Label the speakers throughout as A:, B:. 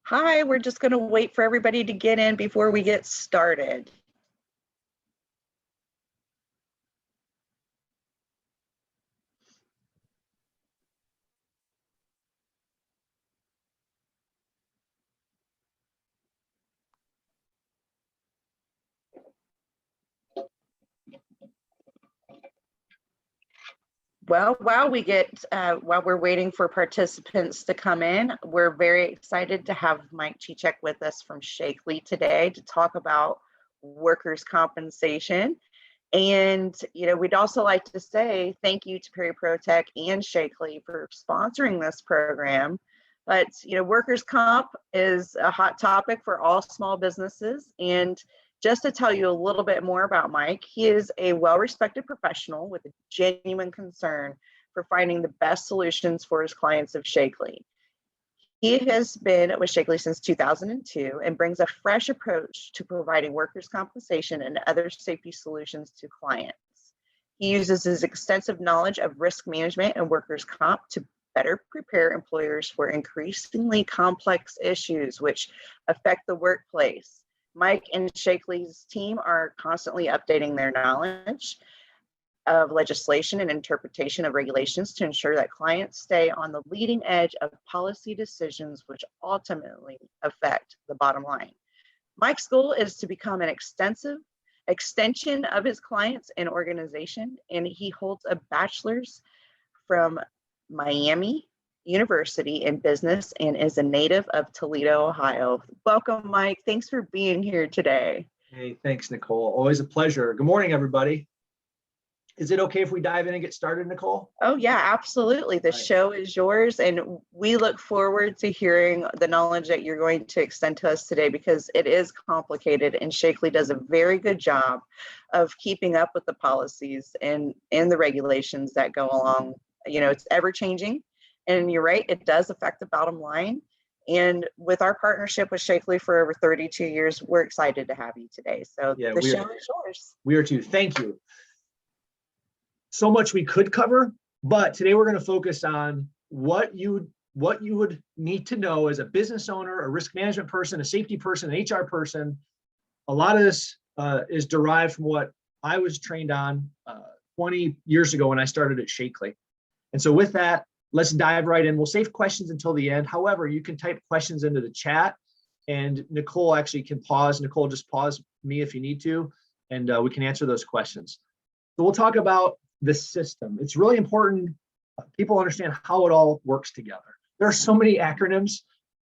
A: Hi, we're just going to wait for everybody to get in before we get started. Well, while we're waiting for participants to come in, we're very excited to have Mike Cicak with us from Sheakley today to talk about workers' compensation. And, we'd also like to say thank you to Perry ProTech and Sheakley for sponsoring this program. But, workers' comp is a hot topic for all small businesses. And just to tell you a little bit more about Mike, he is a well-respected professional with a genuine concern for finding the best solutions for his clients of Sheakley. He has been with Sheakley since 2002 and brings a fresh approach to providing workers' compensation and other safety solutions to clients. He uses his extensive knowledge of risk management and workers' comp to better prepare employers for increasingly complex issues which affect the workplace. Mike and Sheakley's team are constantly updating their knowledge of legislation and interpretation of regulations to ensure that clients stay on the leading edge of policy decisions which ultimately affect the bottom line. Mike's goal is to become an extension of his clients and organization, and he holds a bachelor's from Miami University in business and is a native of Toledo, Ohio. Welcome, Mike. Thanks for being here today.
B: Hey, thanks, Nicole. Always a pleasure. Good morning, everybody. Is it okay if we dive in and get started, Nicole?
A: Oh, yeah, absolutely. The show is yours, and we look forward to hearing the knowledge that you're going to extend to us today because it is complicated, and Sheakley does a very good job of keeping up with the policies and the regulations that go along. It's ever-changing. And you're right, it does affect the bottom line. And with our partnership with Sheakley for over 32 years, we're excited to have you today. So yeah, the show is yours.
B: We are too. Thank you. So much we could cover, but today we're going to focus on what you would need to know as a business owner, a risk management person, a safety person, an HR person. A lot of this is derived from what I was trained on 20 years ago when I started at Sheakley. And so with that, let's dive right in. We'll save questions until the end. However, you can type questions into the chat and Nicole actually can pause. Nicole, just pause me if you need to, and we can answer those questions. So we'll talk about the system. It's really important people understand how it all works together. There are so many acronyms,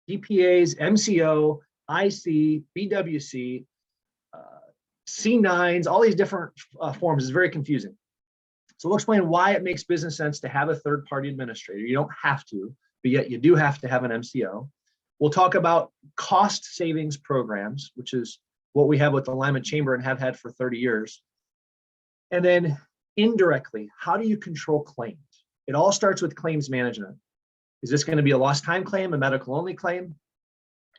B: DPAs, MCO, IC, BWC, C9s, all these different forms. Is very confusing. So we'll explain why it makes business sense to have a third-party administrator. You don't have to, but yet you do have to have an MCO. We'll talk about cost savings programs, which is what we have with the Lima Chamber and have had for 30 years. And then indirectly, how do you control claims? It all starts with claims management. Is this going to be a lost time claim, a medical only claim?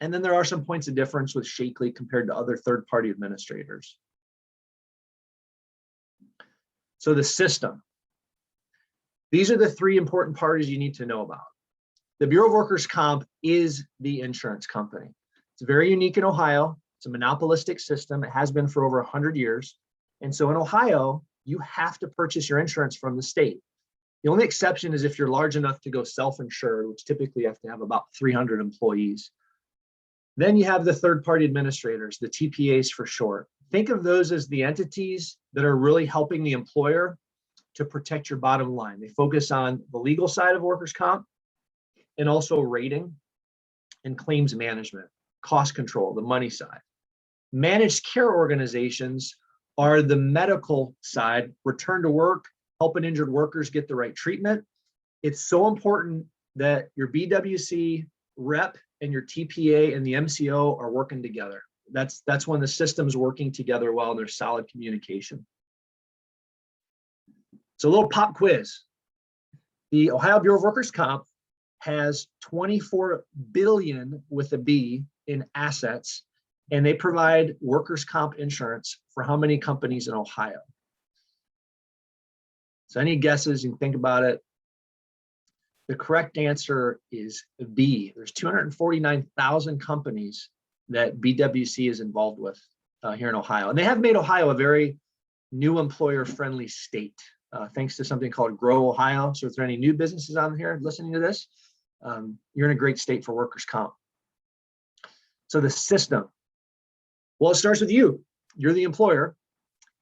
B: And then there are some points of difference with Sheakley compared to other third-party administrators. So the system. These are the three important parties you need to know about. The Bureau of Workers' Comp is the insurance company. It's very unique in Ohio. It's a monopolistic system. It has been for over 100 years. And so in Ohio, you have to purchase your insurance from the state. The only exception is if you're large enough to go self-insured, which typically you have to have about 300 employees. Then you have the third-party administrators, the TPAs for short. Think of those as the entities that are really helping the employer to protect your bottom line. They focus on the legal side of workers' comp and also rating and claims management, cost control, the money side. Managed care organizations are the medical side, return to work, helping injured workers get the right treatment. It's so important that your BWC rep and your TPA and the MCO are working together. That's when the system's working together well and there's solid communication. So a little pop quiz. The Ohio Bureau of Workers' Comp has 24 billion with a B in assets, and they provide workers' comp insurance for how many companies in Ohio? So any guesses? You can think about it. The correct answer is B. There's 249,000 companies that BWC is involved with here in Ohio. And they have made Ohio a very new employer-friendly state, thanks to something called Grow Ohio. So if there are any new businesses on here listening to this, you're in a great state for workers' comp. So the system, well, it starts with you. You're the employer.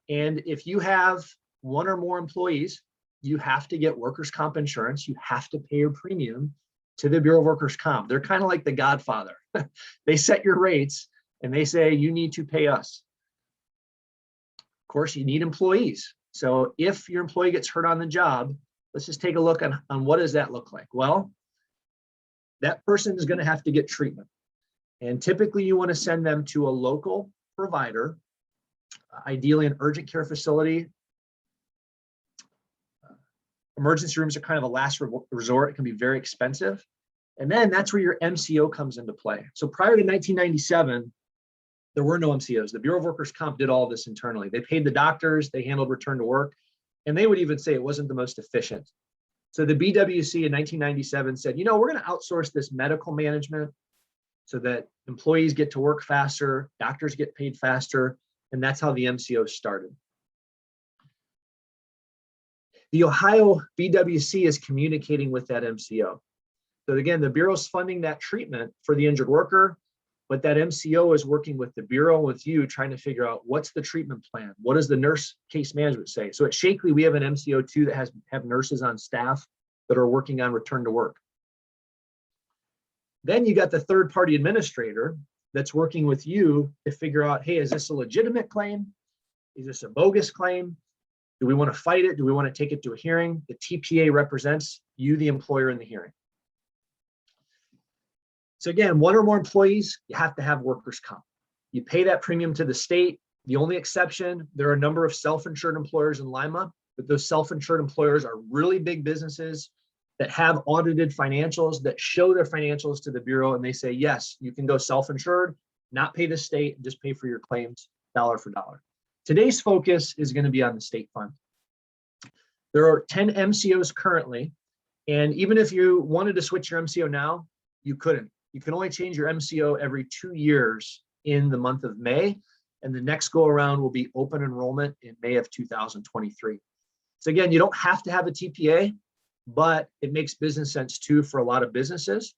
B: And if you have one or more employees, you have to get workers' comp insurance. You have to pay your premium to the Bureau of Workers' Comp. They're kind of like the Godfather. They set your rates and they say, you need to pay us. Of course, you need employees. So if your employee gets hurt on the job, let's just take a look on what does that look like? Well, that person is going to have to get treatment. And typically you want to send them to a local provider, ideally an urgent care facility. Emergency rooms are kind of a last resort. It can be very expensive. And then that's where your MCO comes into play. So prior to 1997, there were no MCOs. The Bureau of Workers' Comp did all of this internally. They paid the doctors, they handled return to work, and they would even say it wasn't the most efficient. So the BWC in 1997 said, you know, we're going to outsource this medical management so that employees get to work faster, doctors get paid faster, and that's how the MCO started. The Ohio BWC is communicating with that MCO. So again, the Bureau's funding that treatment for the injured worker, but that MCO is working with the Bureau, with you, trying to figure out what's the treatment plan? What does the nurse case management say? So at Sheakley, we have an MCO too that have nurses on staff that are working on return to work. Then you got the third-party administrator that's working with you to figure out, hey, is this a legitimate claim? Is this a bogus claim? Do we want to fight it? Do we want to take it to a hearing? The TPA represents you, the employer, in the hearing. So again, one or more employees, you have to have workers' comp. You pay that premium to the state. The only exception, there are a number of self-insured employers in Lima, but those self-insured employers are really big businesses that have audited financials that show their financials to the Bureau, and they say, yes, you can go self-insured, not pay the state, and just pay for your claims dollar for dollar. Today's focus is going to be on the state fund. There are 10 MCOs currently, and even if you wanted to switch your MCO now, you couldn't. You can only change your MCO every 2 years in the month of May, and the next go around will be open enrollment in May of 2023. So again, you don't have to have a TPA, but it makes business sense too for a lot of businesses.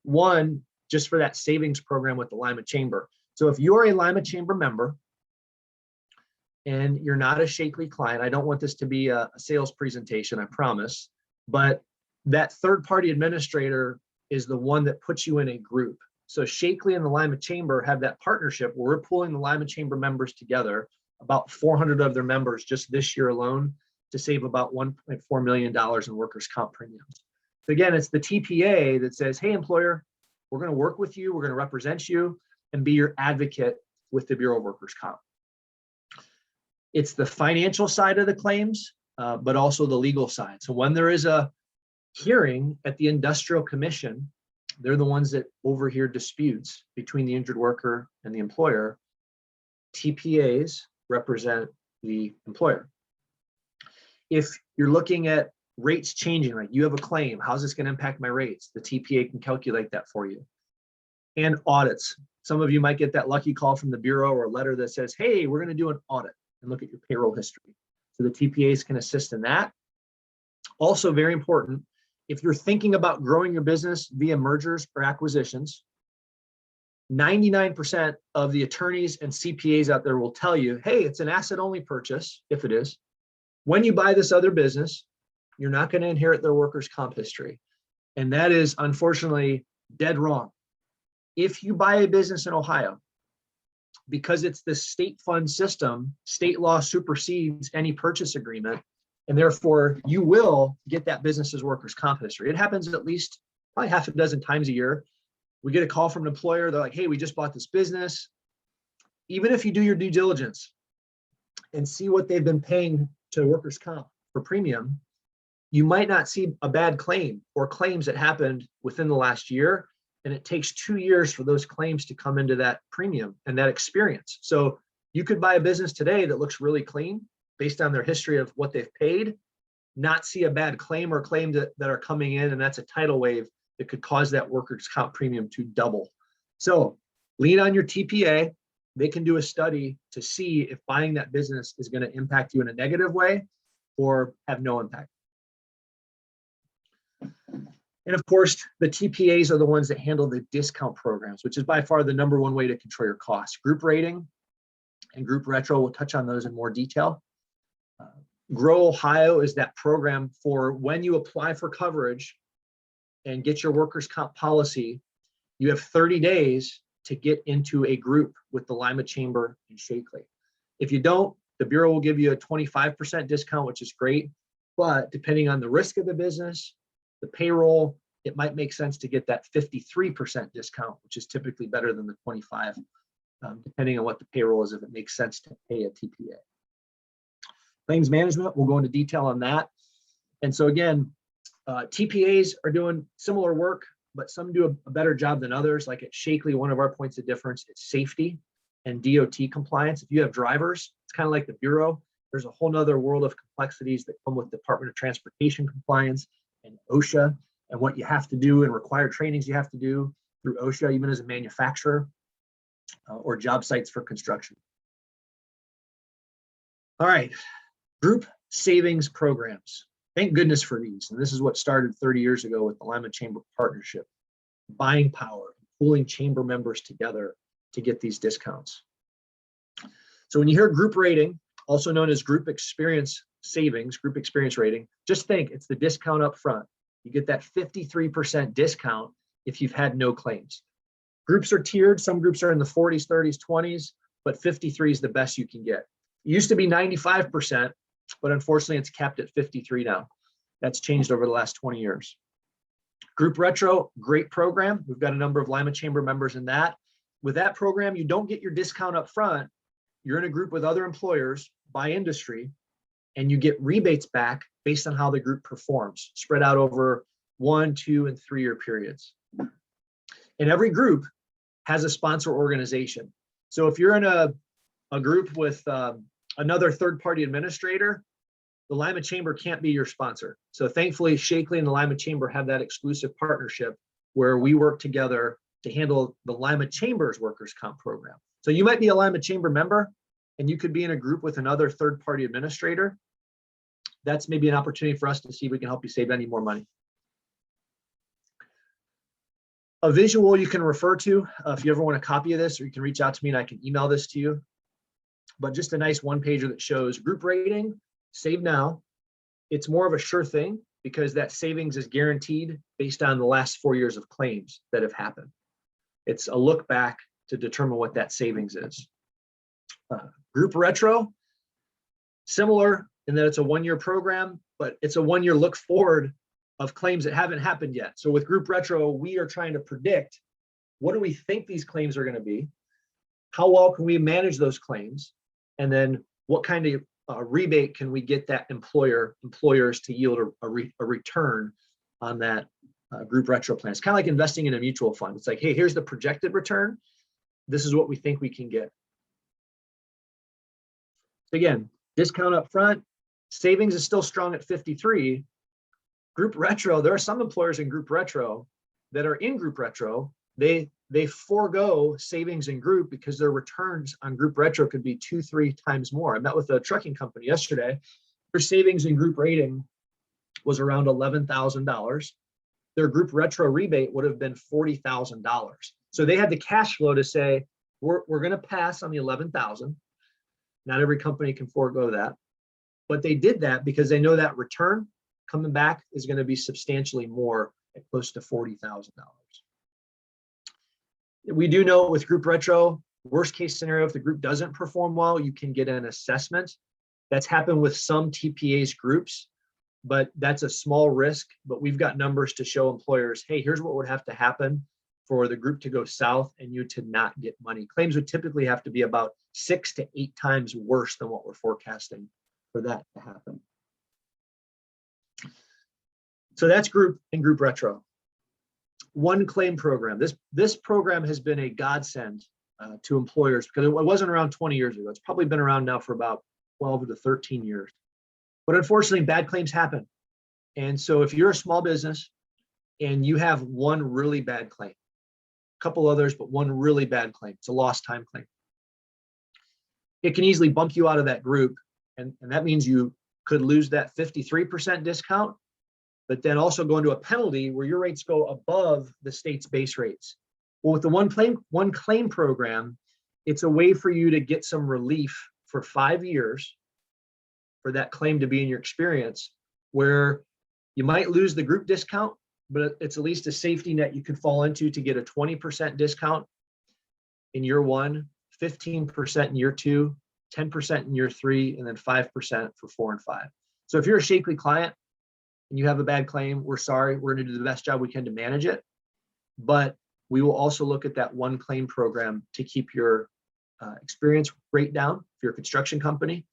B: One, just for that savings program with the Lima Chamber. So if you're a Lima Chamber member and you're not a Sheakley client, I don't want this to be a sales presentation, I promise, but that third-party administrator is the one that puts you in a group. So Sheakley and the Lima Chamber have that partnership where we're pulling the Lima Chamber members together, about 400 of their members just this year alone, to save about $1.4 million in workers' comp premiums. So again, it's the TPA that says, hey, employer, we're going to work with you, we're going to represent you and be your advocate with the Bureau of Workers' Comp. It's the financial side of the claims, but also the legal side. So when there is a hearing at the Industrial Commission, they're the ones that overhear disputes between the injured worker and the employer. TPAs represent the employer. If you're looking at rates changing, like you have a claim, how's this going to impact my rates? The TPA can calculate that for you. And audits. Some of you might get that lucky call from the Bureau or a letter that says, hey, we're going to do an audit and look at your payroll history. So the TPAs can assist in that. Also very important, if you're thinking about growing your business via mergers or acquisitions, 99% of the attorneys and CPAs out there will tell you, hey, it's an asset-only purchase, if it is. When you buy this other business, you're not going to inherit their workers' comp history. And that is unfortunately dead wrong. If you buy a business in Ohio, because it's the state fund system, state law supersedes any purchase agreement, and therefore you will get that business's workers' comp history. It happens at least probably half a dozen times a year. We get a call from an employer, they're like, hey, we just bought this business. Even if you do your due diligence and see what they've been paying to workers' comp for premium, you might not see a bad claim or claims that happened within the last year. And it takes 2 years for those claims to come into that premium and that experience. So you could buy a business today that looks really clean based on their history of what they've paid. not see a bad claim or claim that are coming in, and that's a tidal wave that could cause that workers' comp premium to double. So lean on your TPA. They can do a study to see if buying that business is going to impact you in a negative way or have no impact. And of course, the TPAs are the ones that handle the discount programs, which is by far the #1 way to control your costs. Group rating and group retro, we'll touch on those in more detail. Grow Ohio is that program for when you apply for coverage and get your workers' comp policy, you have 30 days to get into a group with the Lima Chamber and Sheakley. If you don't, the Bureau will give you a 25% discount, which is great. But depending on the risk of the business, the payroll, it might make sense to get that 53% discount, which is typically better than the 25, depending on what the payroll is, if it makes sense to pay a TPA. Claims management, we'll go into detail on that. And so again, TPAs are doing similar work, but some do a better job than others. Like at Sheakley, one of our points of difference is safety and DOT compliance. If you have drivers, it's kind of like the Bureau. There's a whole nother world of complexities that come with Department of Transportation compliance and OSHA, and what you have to do and required trainings you have to do through OSHA, even as a manufacturer or job sites for construction. All right, group savings programs. Thank goodness for these. And this is what started 30 years ago with the Lima Chamber partnership, buying power, pooling chamber members together to get these discounts. So when you hear group rating, also known as group experience savings, group experience rating, just think it's the discount up front. You get that 53% discount if you've had no claims. Groups are tiered. Some groups are in the 40s, 30s, 20s, but 53 is the best you can get. It used to be 95%, but unfortunately it's capped at 53 now. That's changed over the last 20 years. Group Retro, great program. We've got a number of Lima Chamber members in that. With that program, you don't get your discount up front. You're in a group with other employers by industry, and you get rebates back based on how the group performs, spread out over 1, 2, and 3 year periods. And every group has a sponsor organization. So if you're in a group with another third-party administrator, the Lima Chamber can't be your sponsor. So thankfully, Sheakley and the Lima Chamber have that exclusive partnership where we work together to handle the Lima Chamber's workers' comp program. So you might be a Lima Chamber member, and you could be in a group with another third-party administrator. That's maybe an opportunity for us to see if we can help you save any more money. A visual you can refer to if you ever want a copy of this, or you can reach out to me and I can email this to you. But just a nice one-pager that shows group rating, save now. It's more of a sure thing because that savings is guaranteed based on the last 4 years of claims that have happened. It's a look back to determine what that savings is. Group Retro, similar in that it's a 1 year program, but it's a 1 year look forward of claims that haven't happened yet. So with Group Retro, we are trying to predict what do we think these claims are going to be, how well can we manage those claims, and then what kind of rebate can we get that employers to yield a return on that Group Retro plan. It's kind of like investing in a mutual fund. It's like, hey, here's the projected return. This is what we think we can get. Again, discount up front, savings is still strong at 53. Group Retro, there are some employers in Group Retro that are in Group Retro. They forego savings in group because their returns on Group Retro could be 2-3 times more. I met with a trucking company yesterday. Their savings in group rating was around $11,000. Their Group Retro rebate would have been $40,000. So they had the cash flow to say, we're going to pass on the $11,000. Not every company can forego that, but they did that because they know that return coming back is going to be substantially more at close to $40,000. We do know with Group Retro, worst case scenario, if the group doesn't perform well, you can get an assessment. That's happened with some TPAs groups, but that's a small risk. But we've got numbers to show employers, hey, here's what would have to happen for the group to go south and you to not get money. Claims would typically have to be about 6 to 8 times worse than what we're forecasting for that to happen. So that's group and Group Retro. One claim program. This program has been a godsend to employers because it wasn't around 20 years ago. It's probably been around now for about 12 to 13 years. But unfortunately, bad claims happen. And so if you're a small business and you have one really bad claim, a couple others, but one really bad claim, it's a lost time claim, it can easily bump you out of that group. And that means you could lose that 53% discount, but then also go into a penalty where your rates go above the state's base rates. Well, with the one claim program, it's a way for you to get some relief for 5 years for that claim to be in your experience, where you might lose the group discount, but it's at least a safety net you could fall into to get a 20% discount in year 1, 15% in year 2, 10% in year 3, and then 5% for 4 and 5. So if you're a Sheakley client and you have a bad claim, we're sorry. We're going to do the best job we can to manage it. But we will also look at that one claim program to keep your experience rate down if you're a construction company,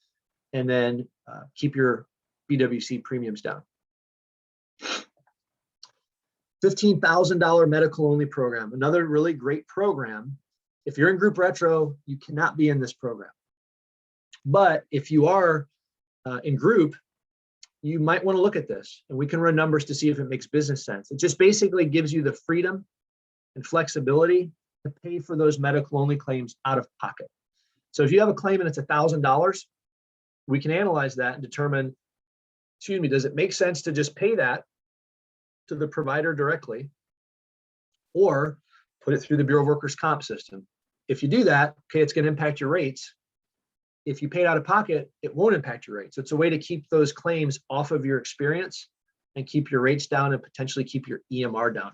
B: and then keep your BWC premiums down. $15,000 medical only program, another really great program. If you're in group retro, you cannot be in this program. But if you are in group, you might want to look at this, and we can run numbers to see if it makes business sense. It just basically gives you the freedom and flexibility to pay for those medical only claims out of pocket. So if you have a claim and it's $1,000, we can analyze that and determine, does it make sense to just pay that to the provider directly or put it through the Bureau of Workers' Comp system? If you do that, okay, it's going to impact your rates. If you pay it out of pocket, it won't impact your rates. It's a way to keep those claims off of your experience and keep your rates down and potentially keep your EMR down.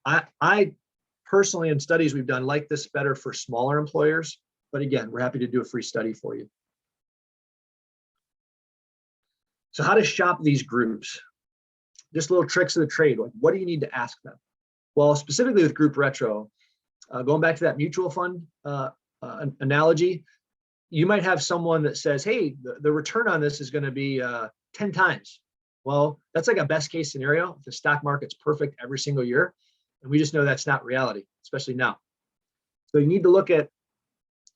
B: I personally, in studies we've done, like this better for smaller employers, but again, we're happy to do a free study for you. So how to shop these groups? Just little tricks of the trade. Like, what do you need to ask them? Well, specifically with group retro, going back to that mutual fund analogy, you might have someone that says, hey, the return on this is going to be 10 times. Well, that's like a best case scenario. If the stock market's perfect every single year, and we just know that's not reality, especially now. So you need to look at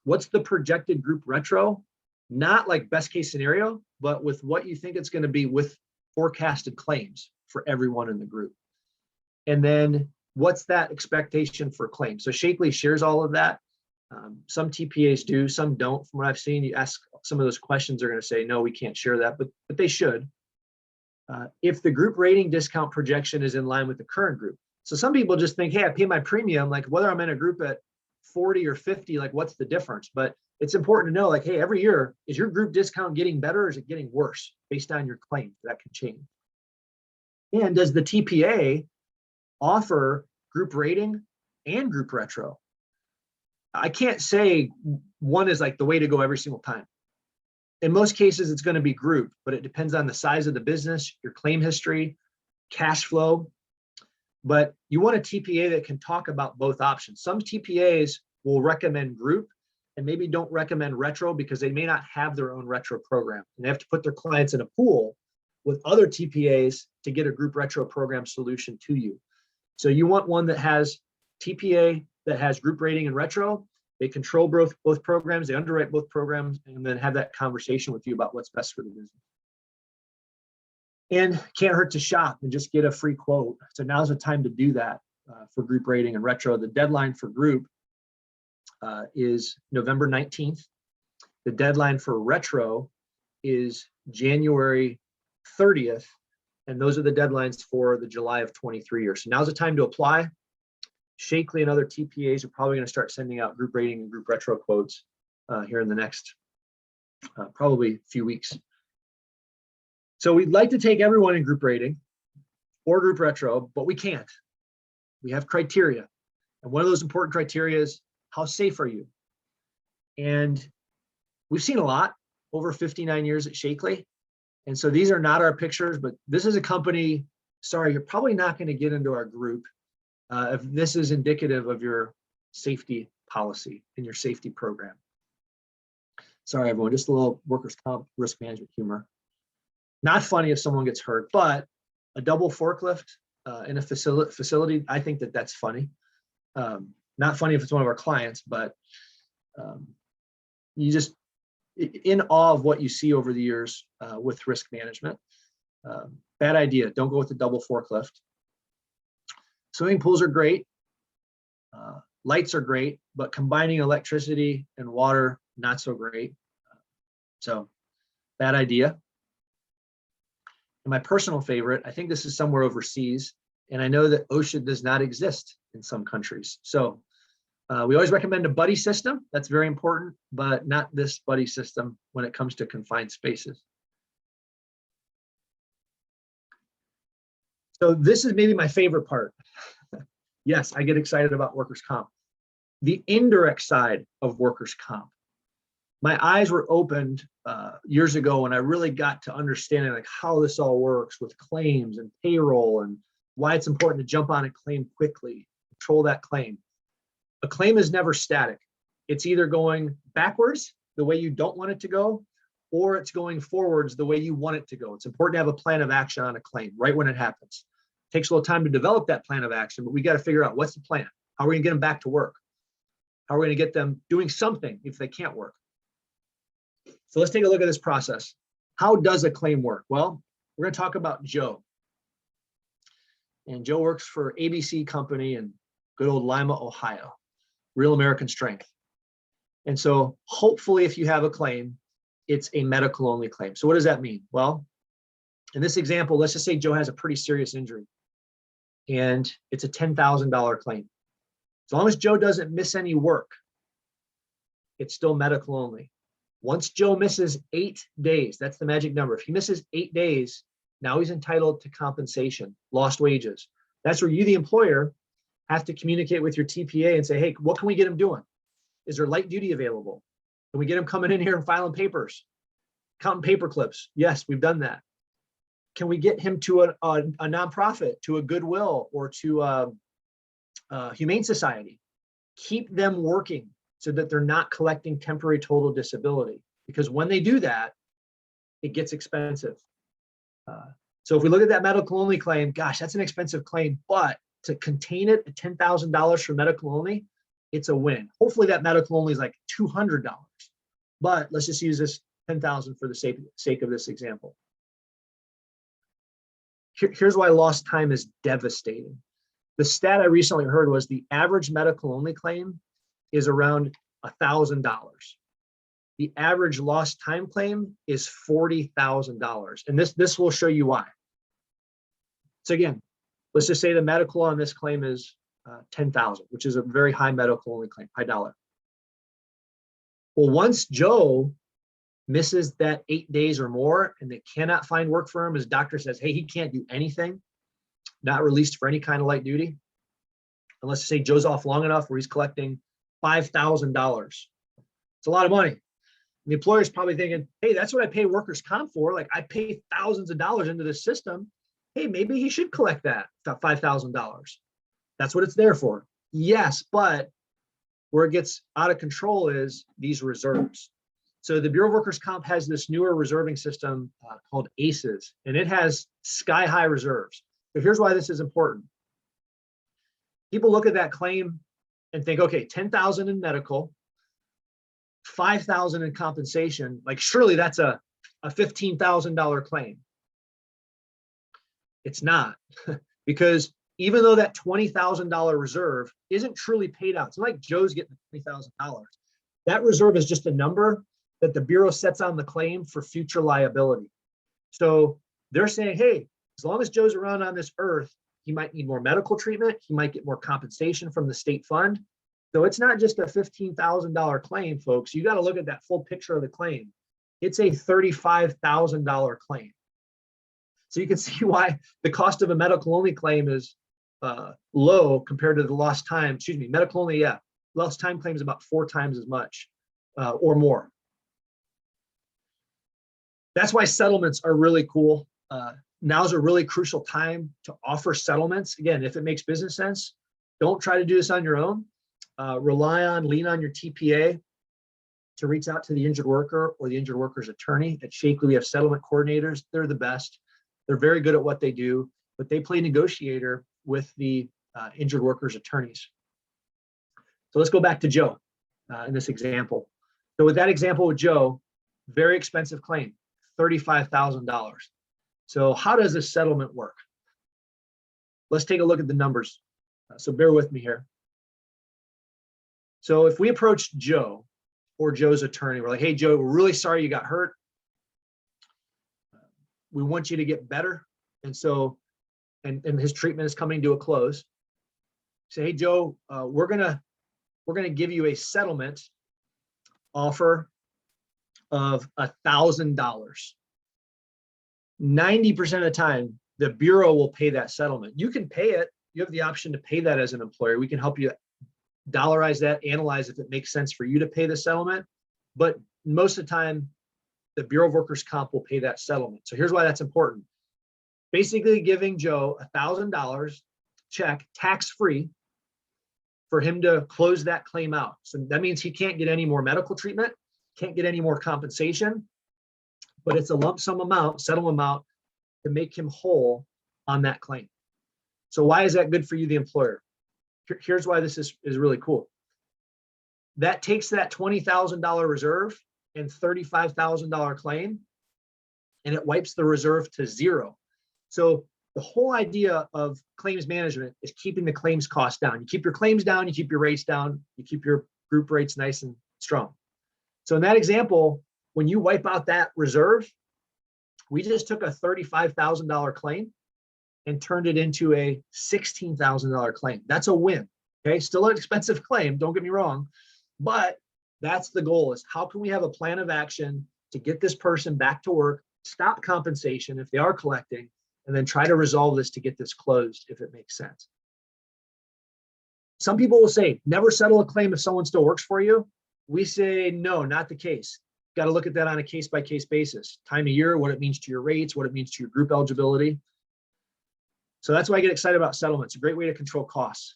B: what's the projected group retro, not like best case scenario, but with what you think it's going to be with forecasted claims for everyone in the group. And then what's that expectation for claims? So Sheakley shares all of that. Some TPAs do, some don't. From what I've seen, you ask some of those questions, they're going to say, no, we can't share that, but they should. If the group rating discount projection is in line with the current group. So some people just think, hey, I pay my premium, like whether I'm in a group at 40 or 50, like what's the difference? But it's important to know, like, hey, every year, is your group discount getting better or is it getting worse based on your claim? That can change. And does the TPA offer group rating and group retro? I can't say one is like the way to go every single time. In most cases, it's going to be group, but it depends on the size of the business, your claim history, cash flow. But you want a TPA that can talk about both options. Some TPAs will recommend group and maybe don't recommend retro because they may not have their own retro program. And they have to put their clients in a pool with other TPAs to get a group retro program solution to you. So you want one that has TPA that has group rating and retro. They control both programs, they underwrite both programs, and then have that conversation with you about what's best for the business. And can't hurt to shop and just get a free quote. So now's the time to do that for group rating and retro. The deadline for group is November 19th. The deadline for retro is January 30th. And those are the deadlines for the July of 23 year. So now's the time to apply. Sheakley and other TPAs are probably going to start sending out group rating and group retro quotes here in the next probably few weeks. So we'd like to take everyone in group rating or group retro, but we can't. We have criteria. And one of those important criteria is, how safe are you? And we've seen a lot over 59 years at Sheakley. And so these are not our pictures, but this is a company, sorry, you're probably not going to get into our group if this is indicative of your safety policy and your safety program. Sorry, everyone, just a little workers' comp risk management humor. Not funny if someone gets hurt, but a double forklift in a facility, I think that's funny. Not funny if it's one of our clients, but you just, in awe of what you see over the years with risk management. Bad idea. Don't go with the double forklift. Swimming pools are great. Lights are great, but combining electricity and water, not so great. So bad idea. And my personal favorite, I think this is somewhere overseas, and I know that OSHA does not exist in some countries. So we always recommend a buddy system. That's very important, but not this buddy system when it comes to confined spaces. So this is maybe my favorite part. Yes, I get excited about workers' comp. The indirect side of workers' comp. My eyes were opened years ago when I really got to understanding like how this all works with claims and payroll and why it's important to jump on a claim quickly, control that claim. A claim is never static. It's either going backwards the way you don't want it to go, or it's going forwards the way you want it to go. It's important to have a plan of action on a claim right when it happens. It takes a little time to develop that plan of action, but we got to figure out what's the plan. How are we gonna get them back to work? How are we gonna get them doing something if they can't work? So let's take a look at this process. How does a claim work? Well, we're gonna talk about Joe. And Joe works for ABC Company in good old Lima, Ohio. Real American strength. And so hopefully if you have a claim, it's a medical only claim. So what does that mean? Well, in this example, let's just say Joe has a pretty serious injury and it's a $10,000 claim. As long as Joe doesn't miss any work, it's still medical only. Once Joe misses 8 days, that's the magic number. If he misses 8 days, now he's entitled to compensation, lost wages. That's where you, the employer, have to communicate with your TPA and say, hey, what can we get him doing? Is there light duty available? Can we get him coming in here and filing papers, counting paper clips? Yes, we've done that. Can we get him to a nonprofit, to a Goodwill, or to a Humane Society? Keep them working so that they're not collecting temporary total disability. Because when they do that, it gets expensive. So if we look at that medical only claim, gosh, that's an expensive claim, but to contain it at $10,000 for medical only, it's a win. Hopefully that medical only is like $200, but let's just use this $10,000 for the sake of this example. Here's why lost time is devastating. The stat I recently heard was the average medical only claim is around $1,000. The average lost time claim is $40,000. And this will show you why. So again, let's just say the medical on this claim is $10,000, which is a very high medical only claim, high dollar. Well, once Joe misses that 8 days or more and they cannot find work for him, his doctor says, hey, he can't do anything, not released for any kind of light duty. And let's say Joe's off long enough where he's collecting $5,000. It's a lot of money. And the employer's probably thinking, hey, that's what I pay workers' comp for. Like I pay thousands of dollars into this system. Hey, maybe he should collect that $5,000. That's what it's there for. Yes, but where it gets out of control is these reserves. So the Bureau of Workers' Comp has this newer reserving system called ACEs, and it has sky-high reserves. So here's why this is important. People look at that claim and think, okay, $10,000 in medical, $5,000 in compensation. Like surely that's a $15,000 claim. It's not, because even though that $20,000 reserve isn't truly paid out, it's not like Joe's getting $20,000. That reserve is just a number that the Bureau sets on the claim for future liability. So they're saying, hey, as long as Joe's around on this earth, he might need more medical treatment. He might get more compensation from the state fund. So it's not just a $15,000 claim, folks. You got to look at that full picture of the claim. It's a $35,000 claim. So you can see why the cost of a medical only claim is low compared to the lost time, medical only, yeah. Lost time claim is about 4 times as much or more. That's why settlements are really cool. Now's a really crucial time to offer settlements. Again, if it makes business sense, don't try to do this on your own. Lean on your TPA to reach out to the injured worker or the injured worker's attorney. At Sheakley, we have settlement coordinators. They're the best. They're very good at what they do, but they play negotiator with the injured worker's attorneys. So let's go back to Joe in this example. So with that example with Joe, Very expensive claim, $35,000. So how does this settlement work? Let's take a look at the numbers. So bear with me here. So if we approach Joe or Joe's attorney, we're like, hey, Joe, we're really sorry you got hurt. We want you to get better. And so, and his treatment is coming to a close. Say, hey, Joe, we're gonna give you a settlement offer of $1,000. 90% of the time, the Bureau will pay that settlement. You can pay it. You have the option to pay that as an employer. We can help you dollarize that, analyze if it makes sense for you to pay the settlement. But most of the time, the Bureau of Workers' Comp will pay that settlement. So here's why that's important. Basically giving Joe $1,000 check, tax-free, for him to close that claim out. So that means he can't get any more medical treatment, can't get any more compensation, but it's a lump sum amount, settlement amount, to make him whole on that claim. So why is that good for you, the employer? Here's why this is really cool. That takes that $20,000 reserve and $35,000 claim, and it wipes the reserve to zero. So the whole idea of claims management is keeping the claims cost down. You keep your claims down, you keep your rates down, you keep your group rates nice and strong. So in that example, when you wipe out that reserve, we just took a $35,000 claim and turned it into a $16,000 claim. That's a win. Okay, still an expensive claim, don't get me wrong, but that's the goal, is how can we have a plan of action to get this person back to work, stop compensation if they are collecting, and then try to resolve this to get this closed if it makes sense. Some people will say, never settle a claim if someone still works for you. We say, no, not the case. Got to look at that on a case-by-case basis. Time of year, what it means to your rates, what it means to your group eligibility. So that's why I get excited about settlements. A great way to control costs.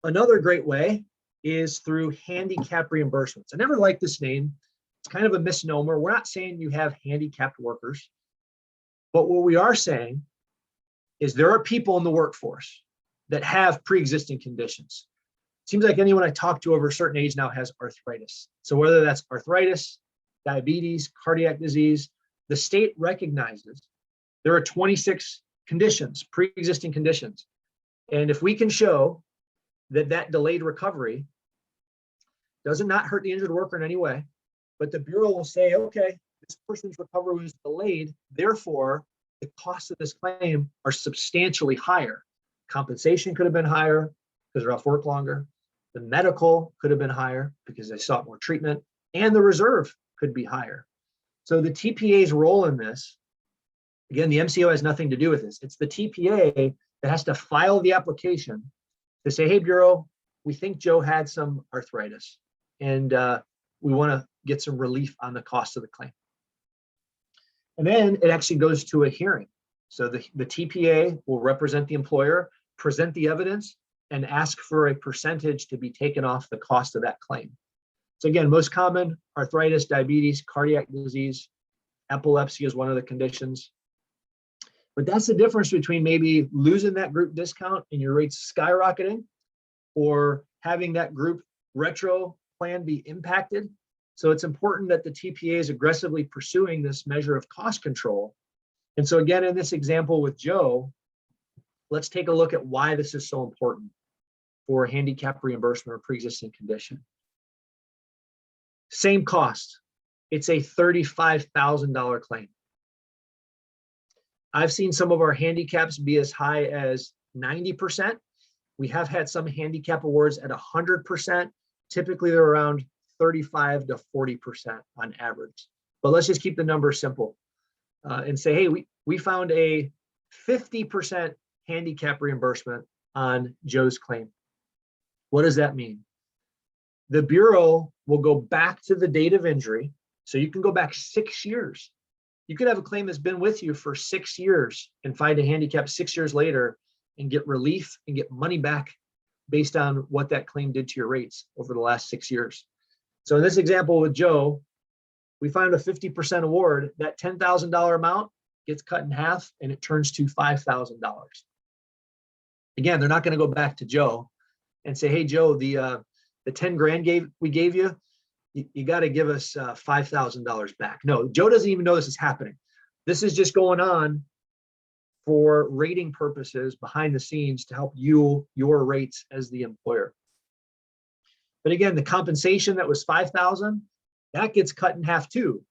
B: Another great way is through handicap reimbursements. I never liked this name. It's kind of a misnomer. We're not saying you have handicapped workers, but what we are saying is there are people in the workforce that have pre-existing conditions. It seems like anyone I talk to over a certain age now has arthritis. So whether that's arthritis, diabetes, cardiac disease, the state recognizes there are 26 conditions, pre-existing conditions. And if we can show that that delayed recovery does not hurt the injured worker in any way, but the Bureau will say, okay, this person's recovery was delayed, therefore the costs of this claim are substantially higher. Compensation could have been higher because they're off work longer. The medical could have been higher because they sought more treatment, and the reserve could be higher. So the TPA's role in this, again, the MCO has nothing to do with this. It's the TPA that has to file the application to say, hey, Bureau, we think Joe had some arthritis, and we want to get some relief on the cost of the claim. And then it actually goes to a hearing. So the TPA will represent the employer, present the evidence, and ask for a percentage to be taken off the cost of that claim. So again, most common, arthritis, diabetes, cardiac disease, epilepsy is one of the conditions. But that's the difference between maybe losing that group discount and your rates skyrocketing, or having that group retro plan be impacted. So it's important that the TPA is aggressively pursuing this measure of cost control. And so again, in this example with Joe, let's take a look at why this is so important for handicap reimbursement or pre-existing condition. Same cost. It's a $35,000 claim. I've seen some of our handicaps be as high as 90%. We have had some handicap awards at 100%. Typically, they're around 35 to 40% on average. But let's just keep the numbers simple and say, hey, we found a 50% handicap reimbursement on Joe's claim. What does that mean? The Bureau will go back to the date of injury. So you can go back 6 years. You could have a claim that's been with you for 6 years and find a handicap 6 years later and get relief and get money back based on what that claim did to your rates over the last 6 years. So in this example with Joe, we found a 50% award. That $10,000 amount gets cut in half and it turns to $5,000. Again, they're not going to go back to Joe and say, hey, Joe, the 10 grand we gave you, you got to give us $5,000 back. No, Joe doesn't even know this is happening. This is just going on for rating purposes behind the scenes to help your rates as the employer. But again, the compensation that was $5,000, that gets cut in half too.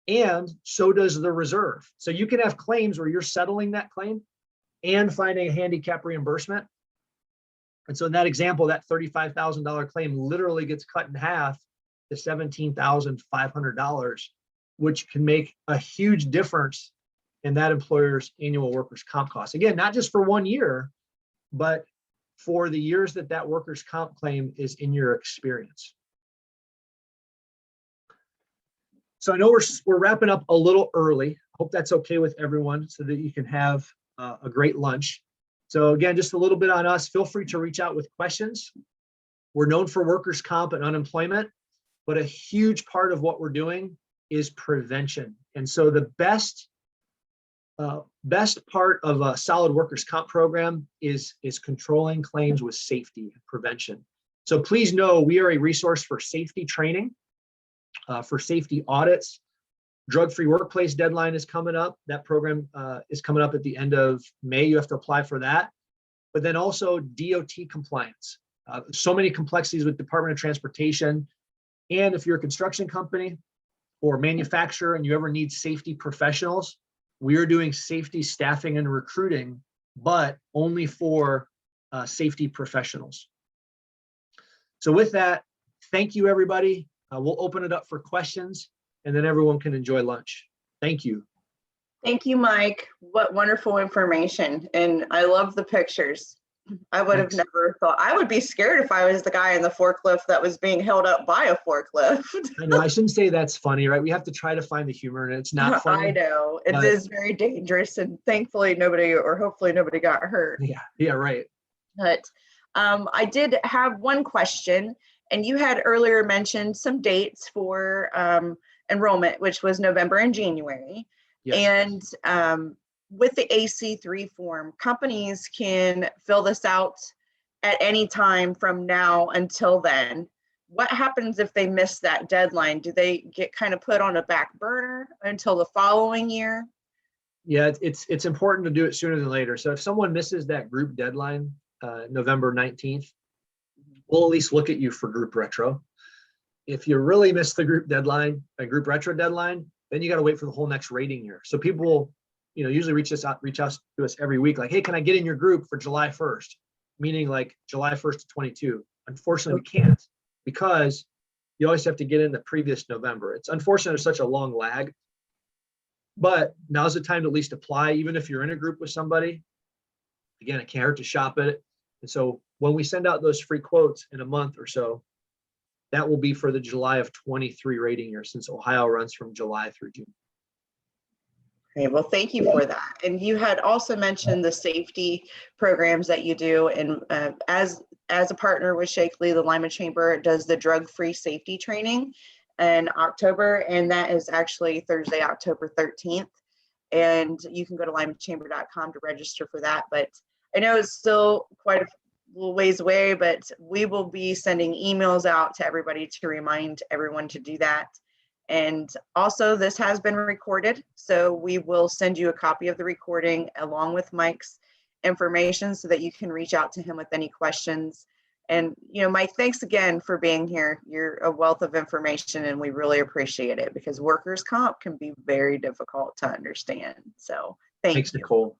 B: And so does the reserve. So you can have claims where you're settling that claim and finding a handicap reimbursement. And so in that example, that $35,000 claim literally gets cut in half to $17,500, which can make a huge difference in that employer's annual workers' comp costs. Again, not just for 1 year, but for the years that that workers' comp claim is in your experience. So I know we're wrapping up a little early. Hope that's okay with everyone so that you can have a great lunch. So again, just a little bit on us. Feel free to reach out with questions. We're known for workers' comp and unemployment, but a huge part of what we're doing is prevention. And so the best part of a solid workers' comp program is controlling claims with safety and prevention. So please know we are a resource for safety training, for safety audits. Drug-free workplace deadline is coming up. That program is coming up at the end of May. You have to apply for that. But then also DOT compliance. So many complexities with Department of Transportation. And if you're a construction company or manufacturer and you ever need safety professionals, we are doing safety staffing and recruiting, but only for safety professionals. So with that, thank you, everybody. We'll open it up for questions, and then everyone can enjoy lunch. Thank you.
A: Thank you, Mike. What wonderful information. And I love the pictures. I would have never thought. I would be scared if I was the guy in the forklift that was being held up by a forklift.
B: I know, I shouldn't say that's funny, right? We have to try to find the humor, and it's not funny.
A: I know. It is very dangerous, and thankfully nobody, or hopefully nobody got hurt.
B: Yeah, right.
A: But I did have one question, and you had earlier mentioned some dates for enrollment, which was November and January. Yes. And with the AC3 form, companies can fill this out at any time from now until then. What happens if they miss that deadline? Do they get kind of put on a back burner until the following year?
B: Yeah, it's important to do it sooner than later. So if someone misses that group deadline, November 19th, we'll at least look at you for group retro. If you really miss the group deadline, a group retro deadline, then you got to wait for the whole next rating year. So people, usually reach out to us every week, like, hey, can I get in your group for July 1st? Meaning like July 1st to 22. Unfortunately, we can't, because you always have to get in the previous November. It's unfortunate there's such a long lag, but now's the time to at least apply, even if you're in a group with somebody. Again, it can't hurt to shop it. And so when we send out those free quotes in a month or so, that will be for the July of 23 rating year, since Ohio runs from July through June.
A: Okay, well, thank you for that. And you had also mentioned the safety programs that you do. And as a partner with Sheakley, the Lima Chamber does the drug-free safety training in October. And that is actually Thursday, October 13th. And you can go to limachamber.com to register for that. But I know it's still quite a little ways away, but we will be sending emails out to everybody to remind everyone to do that. And also, this has been recorded, so we will send you a copy of the recording along with Mike's information so that you can reach out to him with any questions. And, Mike, thanks again for being here. You're a wealth of information, and we really appreciate it, because workers' comp can be very difficult to understand. So thanks,
B: Nicole.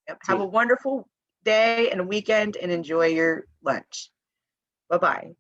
A: Yep. Have a wonderful day and weekend, and enjoy your lunch. Bye-bye.